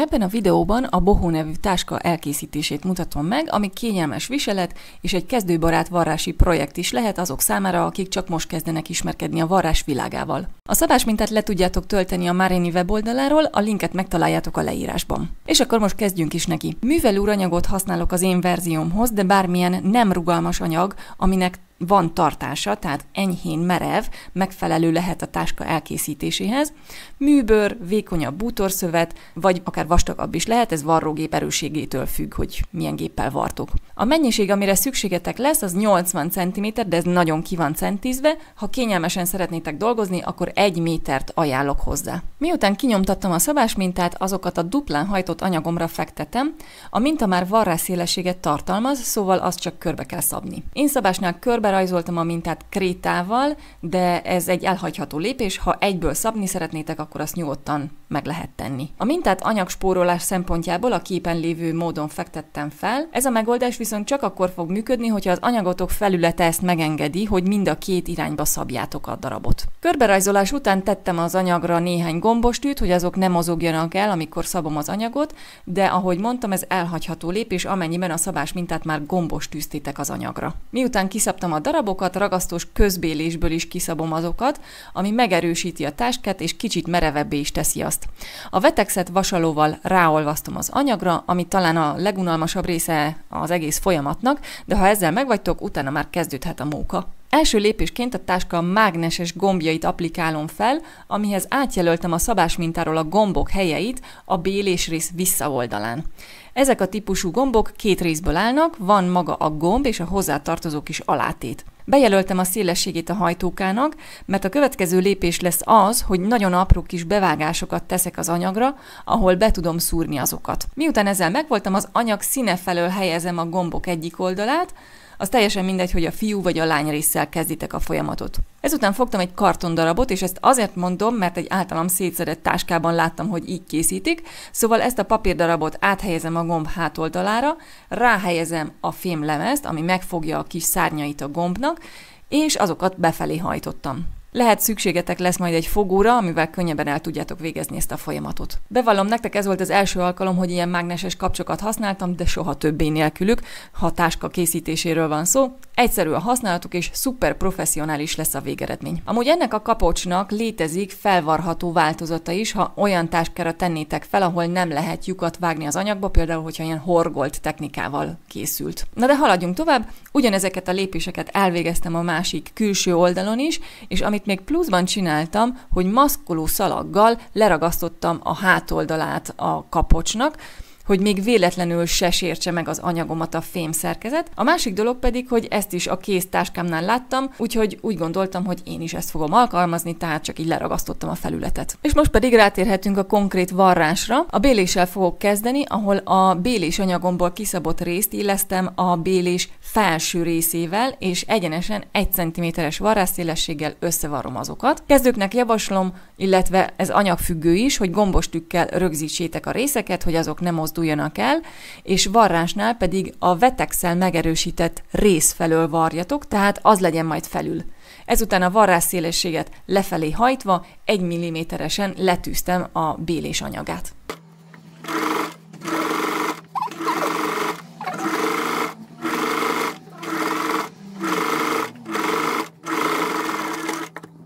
Ebben a videóban a Boho nevű táska elkészítését mutatom meg, ami kényelmes viselet és egy kezdőbarát varrási projekt is lehet azok számára, akik csak most kezdenek ismerkedni a varrás világával. A szabásmintát le tudjátok tölteni a Marini weboldaláról, a linket megtaláljátok a leírásban. És akkor most kezdjünk is neki. Művelőranyagot használok az én verziómhoz, de bármilyen nem rugalmas anyag, aminek van tartása, tehát enyhén merev, megfelelő lehet a táska elkészítéséhez. Műbőr, vékonyabb bútorszövet, vagy akár vastagabb is lehet, ez varrógép erősségétől függ, hogy milyen géppel vartok. A mennyiség, amire szükségetek lesz, az 80 cm, de ez nagyon ki van centízve. Ha kényelmesen szeretnétek dolgozni, akkor 1 métert ajánlok hozzá. Miután kinyomtattam a szabásmintát, azokat a duplán hajtott anyagomra fektetem. A minta már varrásszélességet tartalmaz, szóval azt csak körbe kell szabni. Én szabásnál körbe rajzoltam a mintát krétával, de ez egy elhagyható lépés, ha egyből szabni szeretnétek, akkor azt nyugodtan meg lehet tenni. A mintát anyagspórolás szempontjából a képen lévő módon fektettem fel. Ez a megoldás viszont csak akkor fog működni, hogyha az anyagotok felülete ezt megengedi, hogy mind a két irányba szabjátok a darabot. Körberajzolás után tettem az anyagra néhány gombostűt, hogy azok ne mozogjanak el, amikor szabom az anyagot, de ahogy mondtam, ez elhagyható lépés, amennyiben a szabás mintát már gombostűztétek az anyagra. Miután kiszabtam a darabokat, ragasztós közbélésből is kiszabom azokat, ami megerősíti a táskát és kicsit merevebbé is teszi azt. A vetexet vasalóval ráolvasztom az anyagra, ami talán a legunalmasabb része az egész folyamatnak, de ha ezzel megvagytok, utána már kezdődhet a móka. Első lépésként a táska mágneses gombjait applikálom fel, amihez átjelöltem a szabásmintáról a gombok helyeit a bélésrész visszaoldalán. Ezek a típusú gombok két részből állnak, van maga a gomb és a hozzátartozó kis alátét. Bejelöltem a szélességét a hajtókának, mert a következő lépés lesz az, hogy nagyon apró kis bevágásokat teszek az anyagra, ahol be tudom szúrni azokat. Miután ezzel megvoltam, az anyag színe felől helyezem a gombok egyik oldalát, az teljesen mindegy, hogy a fiú vagy a lány résszel kezditek a folyamatot. Ezután fogtam egy kartondarabot, és ezt azért mondom, mert egy általam szétszedett táskában láttam, hogy így készítik, szóval ezt a papírdarabot áthelyezem a gomb hátoldalára, ráhelyezem a fémlemezt, ami megfogja a kis szárnyait a gombnak, és azokat befelé hajtottam. Lehet szükségetek lesz majd egy fogóra, amivel könnyebben el tudjátok végezni ezt a folyamatot. Bevallom nektek, ez volt az első alkalom, hogy ilyen mágneses kapcsokat használtam, de soha többé nélkülük, ha táska készítéséről van szó. Egyszerű a használatuk, és szuper professzionális lesz a végeredmény. Amúgy ennek a kapocsnak létezik felvarható változata is, ha olyan táskára tennétek fel, ahol nem lehet lyukat vágni az anyagba, például, hogyha ilyen horgolt technikával készült. Na de haladjunk tovább, ugyanezeket a lépéseket elvégeztem a másik külső oldalon is, és amit még pluszban csináltam, hogy maszkoló szalaggal leragasztottam a hátoldalát a kapocsnak, hogy még véletlenül se sértse meg az anyagomat a fémszerkezet. A másik dolog pedig, hogy ezt is a kész táskámnál láttam, úgyhogy úgy gondoltam, hogy én is ezt fogom alkalmazni, tehát csak így leragasztottam a felületet. És most pedig rátérhetünk a konkrét varrásra. A béléssel fogok kezdeni, ahol a bélés anyagomból kiszabott részt illesztem a bélés felső részével, és egyenesen 1 cm-es varrásszélességgel összevarrom azokat. Kezdőknek javaslom, illetve ez anyagfüggő is, hogy gombostükkel rögzítsétek a részeket, hogy azok nem mozduljanak el, és varrásnál pedig a vetexsel megerősített rész felől varjatok, tehát az legyen majd felül. Ezután a varrásszélességet lefelé hajtva 1 mm-esen letűztem a bélés anyagát.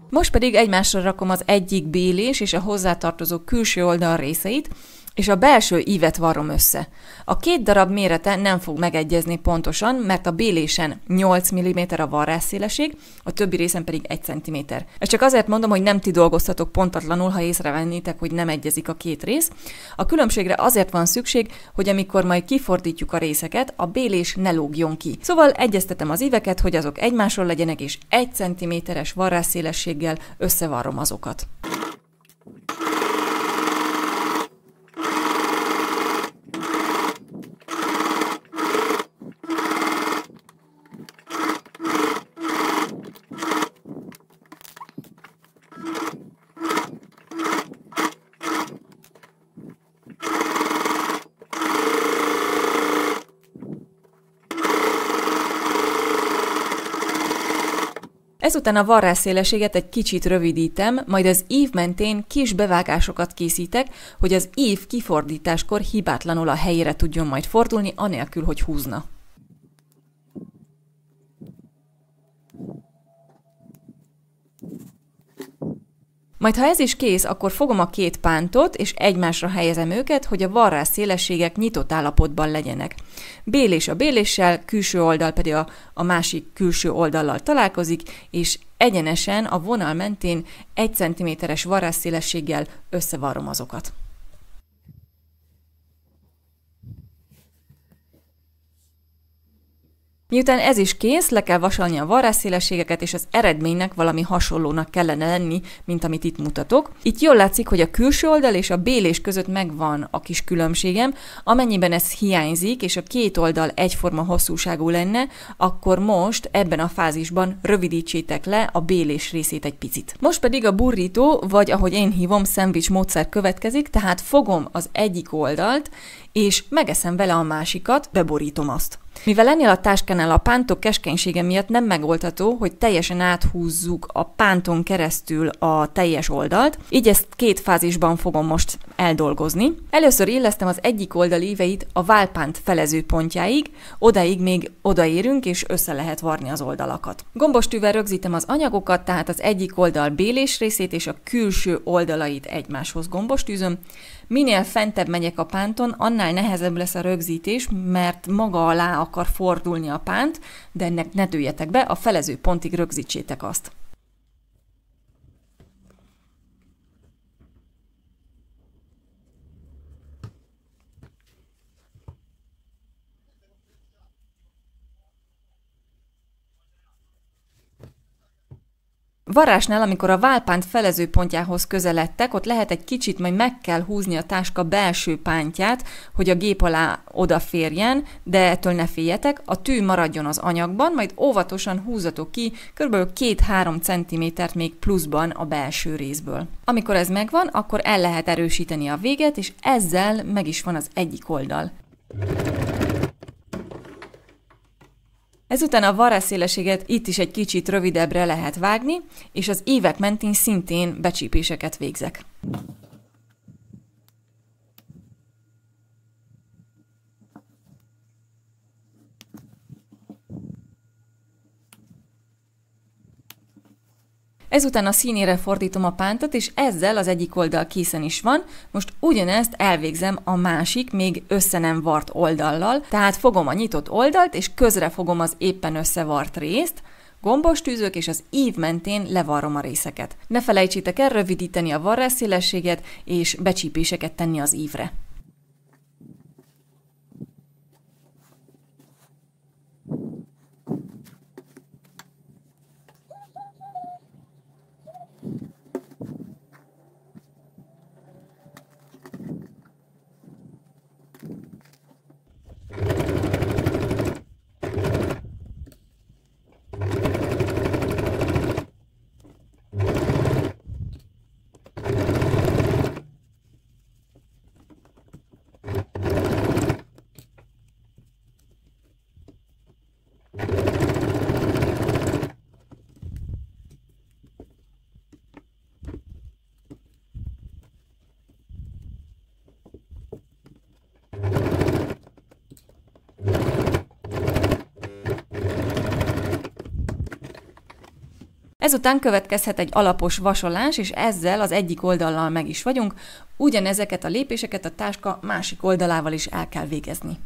Most pedig egymásra rakom az egyik bélés és a hozzátartozó külső oldal részeit, és a belső ívet varrom össze. A két darab mérete nem fog megegyezni pontosan, mert a bélésen 8 mm a varrásszélesség, a többi részen pedig 1 cm. Ezt csak azért mondom, hogy nem ti dolgoztatok pontatlanul, ha észrevennétek, hogy nem egyezik a két rész. A különbségre azért van szükség, hogy amikor majd kifordítjuk a részeket, a bélés ne lógjon ki. Szóval egyeztetem az íveket, hogy azok egymásról legyenek, és 1 cm-es varrásszélességgel összevarrom azokat. Ezután a varrásszélességet egy kicsit rövidítem, majd az ív mentén kis bevágásokat készítek, hogy az ív kifordításkor hibátlanul a helyére tudjon majd fordulni, anélkül, hogy húzna. Majd ha ez is kész, akkor fogom a két pántot, és egymásra helyezem őket, hogy a varrás szélességek nyitott állapotban legyenek. Bélés a béléssel, külső oldal pedig a másik külső oldallal találkozik, és egyenesen a vonal mentén 1 cm-es varrásszélességgel összevarrom azokat. Miután ez is kész, le kell vasalni a varrásszélességeket, és az eredménynek valami hasonlónak kellene lenni, mint amit itt mutatok. Itt jól látszik, hogy a külső oldal és a bélés között megvan a kis különbségem. Amennyiben ez hiányzik, és a két oldal egyforma hosszúságú lenne, akkor most ebben a fázisban rövidítsétek le a bélés részét egy picit. Most pedig a burrito, vagy ahogy én hívom, szendvics módszer következik, tehát fogom az egyik oldalt, és megeszem vele a másikat, beborítom azt. Mivel ennél a táskánál a pántok keskenysége miatt nem megoldható, hogy teljesen áthúzzuk a pánton keresztül a teljes oldalt, így ezt két fázisban fogom most eldolgozni. Először illesztem az egyik oldal íveit a válpánt felező pontjáig, odáig még odaérünk, és össze lehet varni az oldalakat. Gombostűvel rögzítem az anyagokat, tehát az egyik oldal bélés részét és a külső oldalait egymáshoz gombostűzöm. Minél fentebb megyek a pánton, annál nehezebb lesz a rögzítés, mert maga alá akar fordulni a pánt, de ennek ne dőljetek be, a felező pontig rögzítsétek azt. Varrásnál, amikor a válpánt felező pontjához közeledtek, ott lehet egy kicsit, majd meg kell húzni a táska belső pántját, hogy a gép alá odaférjen, de ettől ne féljetek, a tű maradjon az anyagban, majd óvatosan húzzatok ki kb. 2-3 cm még pluszban a belső részből. Amikor ez megvan, akkor el lehet erősíteni a véget, és ezzel meg is van az egyik oldal. Ezután a varrásszélességet itt is egy kicsit rövidebbre lehet vágni, és az ívek mentén szintén becsípéseket végzek. Ezután a színére fordítom a pántot, és ezzel az egyik oldal készen is van. Most ugyanezt elvégzem a másik, még össze nem vart oldallal, tehát fogom a nyitott oldalt, és közre fogom az éppen összevart részt, gombostűzök, és az ív mentén levarrom a részeket. Ne felejtsétek el rövidíteni a varrásszélességet, és becsípéseket tenni az ívre. Ezután következhet egy alapos vasolás, és ezzel az egyik oldallal meg is vagyunk, ugyanezeket a lépéseket a táska másik oldalával is el kell végezni.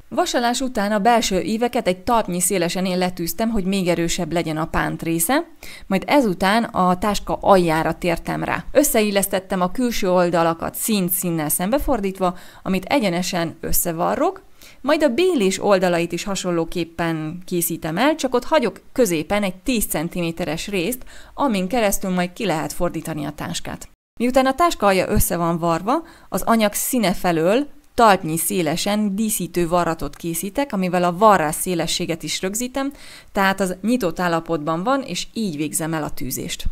Vasalás után a belső íveket egy talpnyi szélesen én letűztem, hogy még erősebb legyen a pánt része, majd ezután a táska aljára tértem rá. Összeillesztettem a külső oldalakat színnel szembefordítva, amit egyenesen összevarrok, majd a bélés oldalait is hasonlóképpen készítem el, csak ott hagyok középen egy 10 cm-es részt, amin keresztül majd ki lehet fordítani a táskát. Miután a táska alja össze van varva, az anyag színe felől talpnyi szélesen díszítő varratot készítek, amivel a varrás szélességet is rögzítem, tehát az nyitott állapotban van, és így végzem el a tűzést.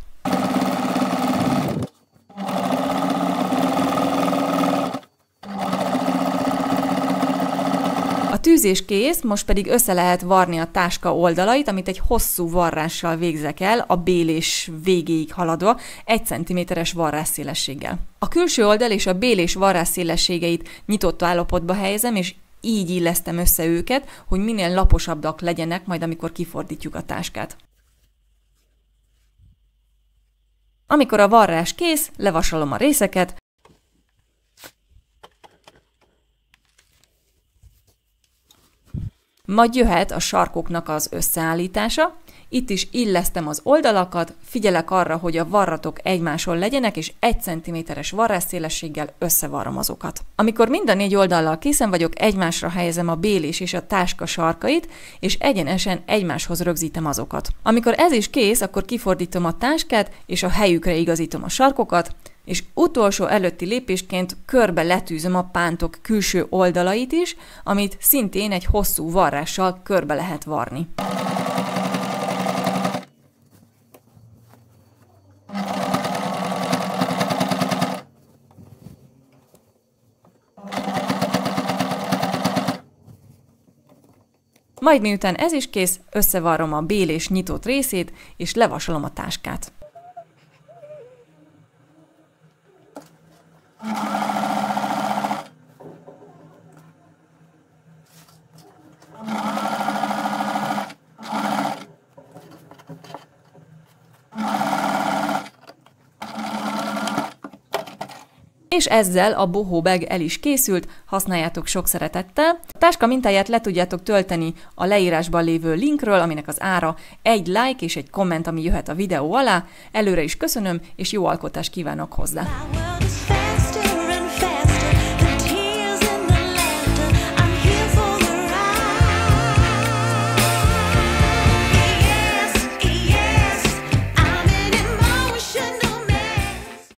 fűzés kész, most pedig össze lehet varni a táska oldalait, amit egy hosszú varrással végzek el, a bélés végéig haladva, 1 cm-es varrásszélességgel. A külső oldal és a bélés varrásszélességeit nyitott állapotba helyezem, és így illesztem össze őket, hogy minél laposabbak legyenek, majd amikor kifordítjuk a táskát. Amikor a varrás kész, levasalom a részeket, majd jöhet a sarkoknak az összeállítása. Itt is illesztem az oldalakat, figyelek arra, hogy a varratok egymáson legyenek, és 1 cm-es varrásszélességgel összevarrom azokat. Amikor mind a 4 oldallal készen vagyok, egymásra helyezem a bélés és a táska sarkait, és egyenesen egymáshoz rögzítem azokat. Amikor ez is kész, akkor kifordítom a táskát, és a helyükre igazítom a sarkokat, és utolsó előtti lépésként körbe letűzöm a pántok külső oldalait is, amit szintén egy hosszú varrással körbe lehet varni. Majd miután ez is kész, összevarrom a bélés nyitott részét, és levasalom a táskát. És ezzel a boho bag el is készült, használjátok sok szeretettel. A táska mintáját le tudjátok tölteni a leírásban lévő linkről, aminek az ára egy like és egy komment, ami jöhet a videó alá. Előre is köszönöm, és jó alkotást kívánok hozzá!